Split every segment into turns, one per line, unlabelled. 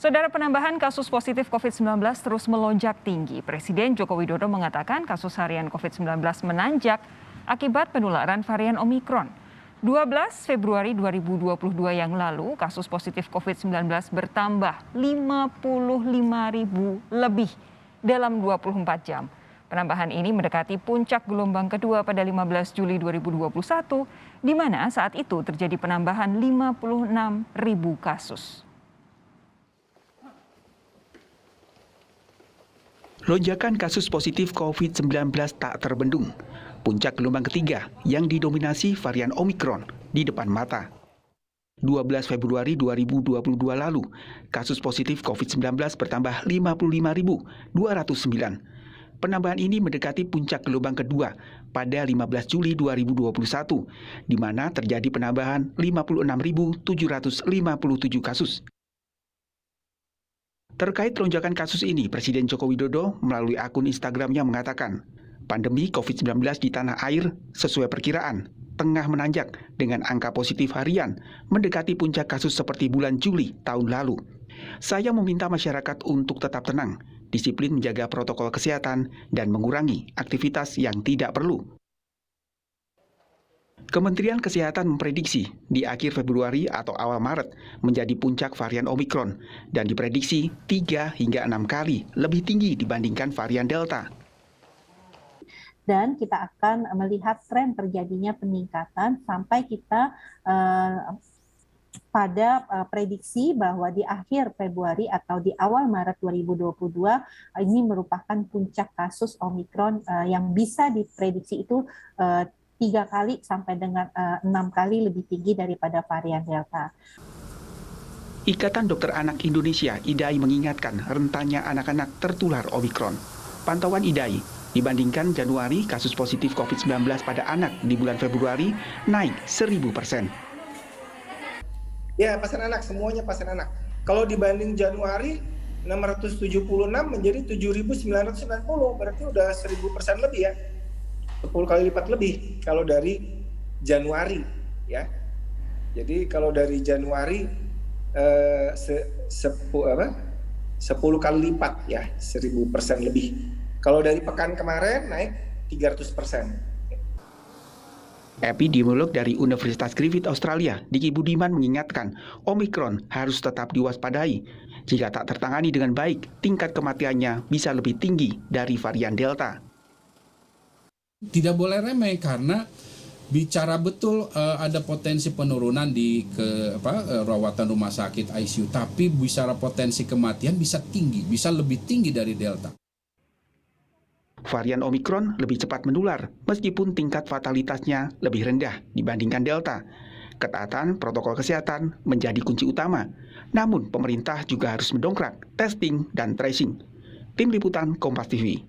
Saudara, penambahan kasus positif COVID-19 terus melonjak tinggi. Presiden Joko Widodo mengatakan kasus harian COVID-19 menanjak akibat penularan varian Omikron. 12 Februari 2022 yang lalu, kasus positif COVID-19 bertambah 55.000 lebih dalam 24 jam. Penambahan ini mendekati puncak gelombang kedua pada 15 Juli 2021, di mana saat itu terjadi penambahan 56.000 kasus.
Lonjakan kasus positif COVID-19 tak terbendung. Puncak gelombang ketiga yang didominasi varian Omikron di depan mata. 12 Februari 2022 lalu, kasus positif COVID-19 bertambah 55.209. Penambahan ini mendekati puncak gelombang kedua pada 15 Juli 2021, di mana terjadi penambahan 56.757 kasus. Terkait lonjakan kasus ini, Presiden Joko Widodo melalui akun Instagramnya mengatakan, pandemi COVID-19 di tanah air sesuai perkiraan tengah menanjak dengan angka positif harian mendekati puncak kasus seperti bulan Juli tahun lalu. Saya meminta masyarakat untuk tetap tenang, disiplin menjaga protokol kesehatan, dan mengurangi aktivitas yang tidak perlu. Kementerian Kesehatan memprediksi di akhir Februari atau awal Maret menjadi puncak varian Omikron dan diprediksi 3 hingga 6 kali lebih tinggi dibandingkan varian Delta.
Dan kita akan melihat tren terjadinya peningkatan sampai kita pada prediksi bahwa di akhir Februari atau di awal Maret 2022 ini merupakan puncak kasus Omikron yang bisa diprediksi itu 3 kali sampai dengan 6 kali lebih tinggi daripada varian Delta.
Ikatan Dokter Anak Indonesia (IDAI) mengingatkan rentannya anak-anak tertular Omikron. Pantauan IDAI, dibandingkan Januari, kasus positif COVID-19 pada anak di bulan Februari naik 1000%.
Ya, pasien anak, semuanya pasien anak. Kalau dibanding Januari, 676 menjadi 7.990, berarti udah 1000% lebih ya. 10 kali lipat lebih kalau dari Januari ya. Jadi kalau dari Januari 10 kali lipat ya, 1000% lebih. Kalau dari pekan kemarin naik 300%.
Epidemiolog dari Universitas Griffith Australia, Diki Budiman mengingatkan Omikron harus tetap diwaspadai. Jika tak tertangani dengan baik, tingkat kematiannya bisa lebih tinggi dari varian Delta.
Tidak boleh remeh karena bicara betul ada potensi penurunan di rawatan rumah sakit ICU, tapi bicara potensi kematian bisa tinggi, bisa lebih tinggi dari Delta.
Varian Omikron lebih cepat menular meskipun tingkat fatalitasnya lebih rendah dibandingkan Delta. Ketaatan protokol kesehatan menjadi kunci utama. Namun pemerintah juga harus mendongkrak testing dan tracing. Tim Liputan Kompas TV.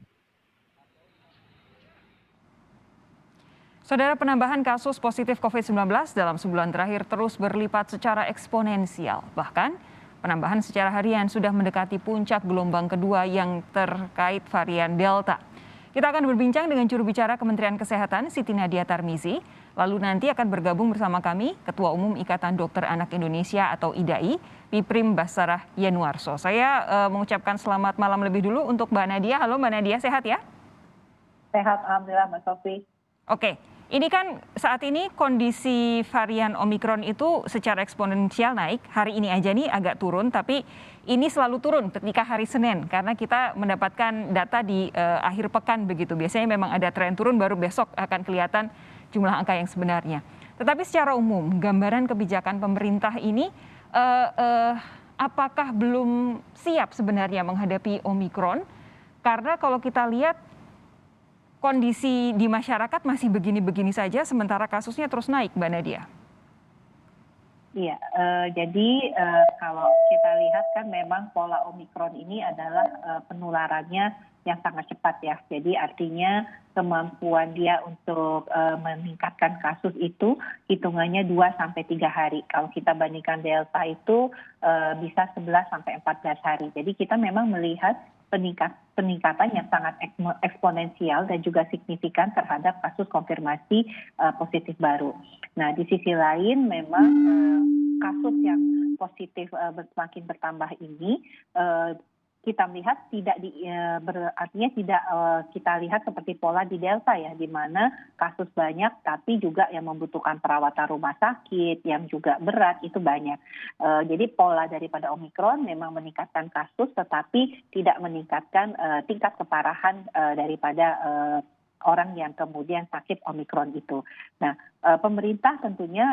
Saudara, penambahan kasus positif COVID-19 dalam sebulan terakhir terus berlipat secara eksponensial. Bahkan, penambahan secara harian sudah mendekati puncak gelombang kedua yang terkait varian Delta. Kita akan berbincang dengan juru bicara Kementerian Kesehatan, Siti Nadia Tarmizi. Lalu nanti akan bergabung bersama kami, Ketua Umum Ikatan Dokter Anak Indonesia atau IDAI, Piprim Basarah Yanuarso. Saya mengucapkan selamat malam lebih dulu untuk Mbak Nadia. Halo Mbak Nadia, sehat ya?
Sehat, alhamdulillah Mbak Sofi.
Oke. Ini kan saat ini kondisi varian Omikron itu secara eksponensial naik. Hari ini aja nih agak turun, tapi ini selalu turun ketika hari Senin. Karena kita mendapatkan data di akhir pekan begitu. Biasanya memang ada tren turun, baru besok akan kelihatan jumlah angka yang sebenarnya. Tetapi secara umum, gambaran kebijakan pemerintah ini apakah belum siap sebenarnya menghadapi Omikron? Karena kalau kita lihat kondisi di masyarakat masih begini-begini saja, sementara kasusnya terus naik, Mbak Nadia.
Iya, jadi kalau kita lihat kan memang pola Omikron ini adalah penularannya yang sangat cepat ya. Jadi artinya kemampuan dia untuk meningkatkan kasus itu hitungannya 2-3 hari. Kalau kita bandingkan Delta itu bisa 11-14 hari. Jadi kita memang melihat peningkatan yang sangat eksponensial dan juga signifikan terhadap kasus konfirmasi positif baru. Nah, di sisi lain memang kasus yang positif semakin bertambah ini kita melihat artinya tidak kita lihat seperti pola di Delta ya, di mana kasus banyak tapi juga yang membutuhkan perawatan rumah sakit yang juga berat itu banyak. Jadi pola daripada Omikron memang meningkatkan kasus tetapi tidak meningkatkan tingkat keparahan daripada orang yang kemudian sakit Omikron itu. Nah, pemerintah tentunya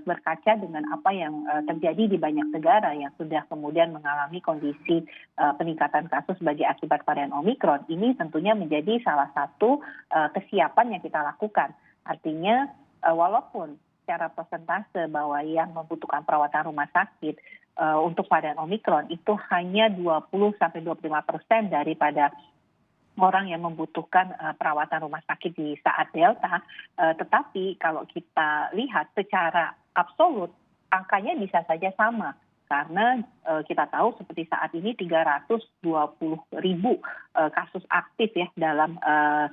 berkaca dengan apa yang terjadi di banyak negara yang sudah kemudian mengalami kondisi peningkatan kasus sebagai akibat varian Omikron. Ini tentunya menjadi salah satu kesiapan yang kita lakukan. Artinya, walaupun secara persentase bahwa yang membutuhkan perawatan rumah sakit untuk varian Omikron itu hanya 20-25% daripada orang yang membutuhkan perawatan rumah sakit di saat Delta, tetapi kalau kita lihat secara absolut, angkanya bisa saja sama. Karena kita tahu seperti saat ini 320.000 kasus aktif ya dalam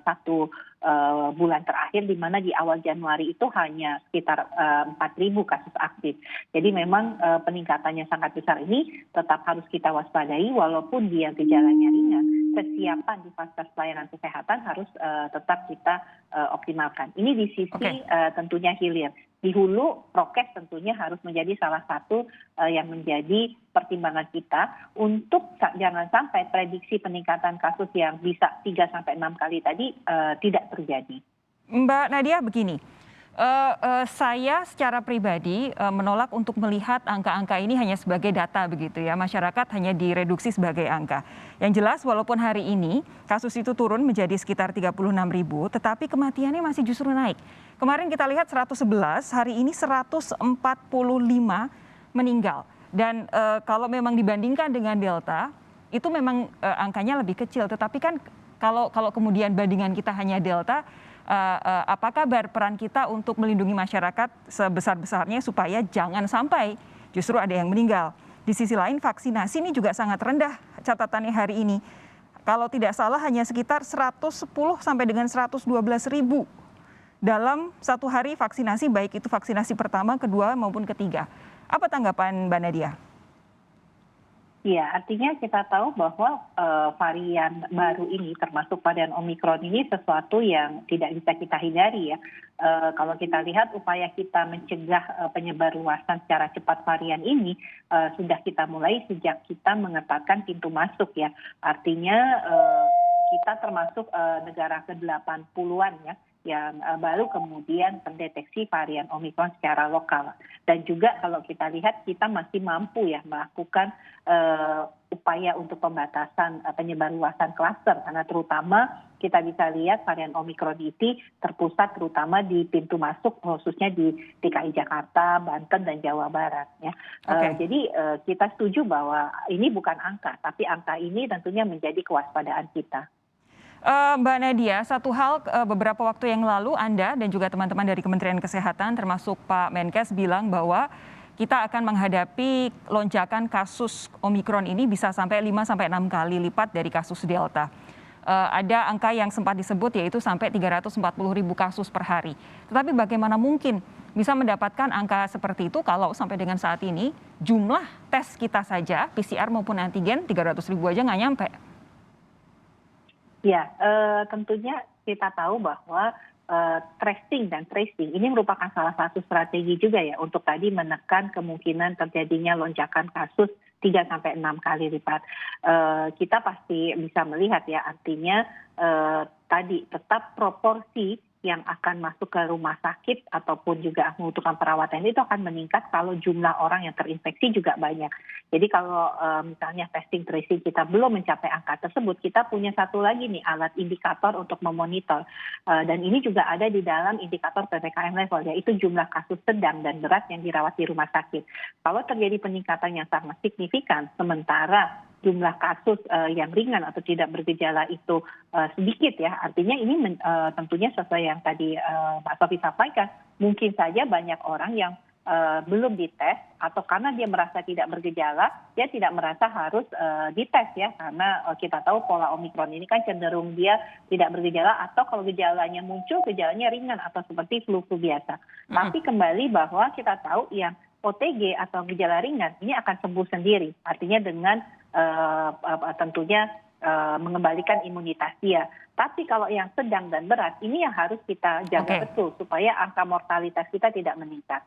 satu bulan terakhir, di mana di awal Januari itu hanya sekitar 4.000 kasus aktif. Jadi memang peningkatannya sangat besar ini tetap harus kita waspadai walaupun dia gejalanya ringan. Kesiapan di fasilitas pelayanan kesehatan harus tetap kita optimalkan. Ini di sisi tentunya hilir. Di hulu, prokes tentunya harus menjadi salah satu yang menjadi pertimbangan kita untuk jangan sampai prediksi peningkatan kasus yang bisa 3-6 kali tadi tidak terjadi.
Mbak Nadia, begini. Saya secara pribadi menolak untuk melihat angka-angka ini hanya sebagai data begitu ya. Masyarakat hanya direduksi sebagai angka. Yang jelas walaupun hari ini kasus itu turun menjadi sekitar 36.000, tetapi kematiannya masih justru naik. Kemarin kita lihat 111, hari ini 145 meninggal. Dan kalau memang dibandingkan dengan Delta, itu memang angkanya lebih kecil. Tetapi kan kalau kemudian bandingan kita hanya Delta, apakah peran kita untuk melindungi masyarakat sebesar-besarnya supaya jangan sampai justru ada yang meninggal. Di sisi lain vaksinasi ini juga sangat rendah catatannya hari ini. Kalau tidak salah hanya sekitar 110 sampai dengan 112.000 dalam satu hari vaksinasi, baik itu vaksinasi pertama, kedua maupun ketiga. Apa tanggapan Mbak Nadia?
Ya, artinya kita tahu bahwa varian baru ini termasuk varian Omikron ini sesuatu yang tidak bisa kita hindari ya. Kalau kita lihat upaya kita mencegah penyebar luasan secara cepat varian ini sudah kita mulai sejak kita mengetatkan pintu masuk ya. Artinya kita termasuk negara ke-80-an ya, yang baru kemudian terdeteksi varian Omikron secara lokal. Dan juga kalau kita lihat kita masih mampu ya melakukan upaya untuk pembatasan penyebarluasan klaster, karena terutama kita bisa lihat varian Omikron ini terpusat terutama di pintu masuk khususnya di DKI Jakarta, Banten dan Jawa Barat ya. Jadi kita setuju bahwa ini bukan angka, tapi angka ini tentunya menjadi kewaspadaan kita.
Mbak Nadia, satu hal beberapa waktu yang lalu Anda dan juga teman-teman dari Kementerian Kesehatan termasuk Pak Menkes bilang bahwa kita akan menghadapi lonjakan kasus Omikron ini bisa sampai 5-6 kali lipat dari kasus Delta. Ada angka yang sempat disebut yaitu sampai 340.000 kasus per hari. Tetapi bagaimana mungkin bisa mendapatkan angka seperti itu kalau sampai dengan saat ini jumlah tes kita saja PCR maupun antigen 300.000 aja nggak nyampe?
Ya, tentunya kita tahu bahwa tracing dan tracing ini merupakan salah satu strategi juga ya untuk tadi menekan kemungkinan terjadinya lonjakan kasus 3-6 kali lipat. Kita pasti bisa melihat ya, artinya tadi tetap proporsi yang akan masuk ke rumah sakit ataupun juga membutuhkan perawatan itu akan meningkat kalau jumlah orang yang terinfeksi juga banyak. Jadi kalau misalnya testing tracing kita belum mencapai angka tersebut, kita punya satu lagi nih alat indikator untuk memonitor. Dan ini juga ada di dalam indikator PPKM level, yaitu jumlah kasus sedang dan berat yang dirawat di rumah sakit. Kalau terjadi peningkatan yang sangat signifikan, sementara jumlah kasus yang ringan atau tidak bergejala itu sedikit ya, artinya ini tentunya sesuai yang tadi Mbak Sofi sampaikan, mungkin saja banyak orang yang belum dites atau karena dia merasa tidak bergejala, dia tidak merasa harus dites ya, karena kita tahu pola Omikron ini kan cenderung dia tidak bergejala atau kalau gejalanya muncul, gejalanya ringan atau seperti flu biasa. Tapi kembali bahwa kita tahu yang OTG atau gejala ringan ini akan sembuh sendiri, artinya dengan tentunya mengembalikan imunitas dia. Tapi kalau yang sedang dan berat ini yang harus kita jaga betul supaya angka mortalitas kita tidak meningkat.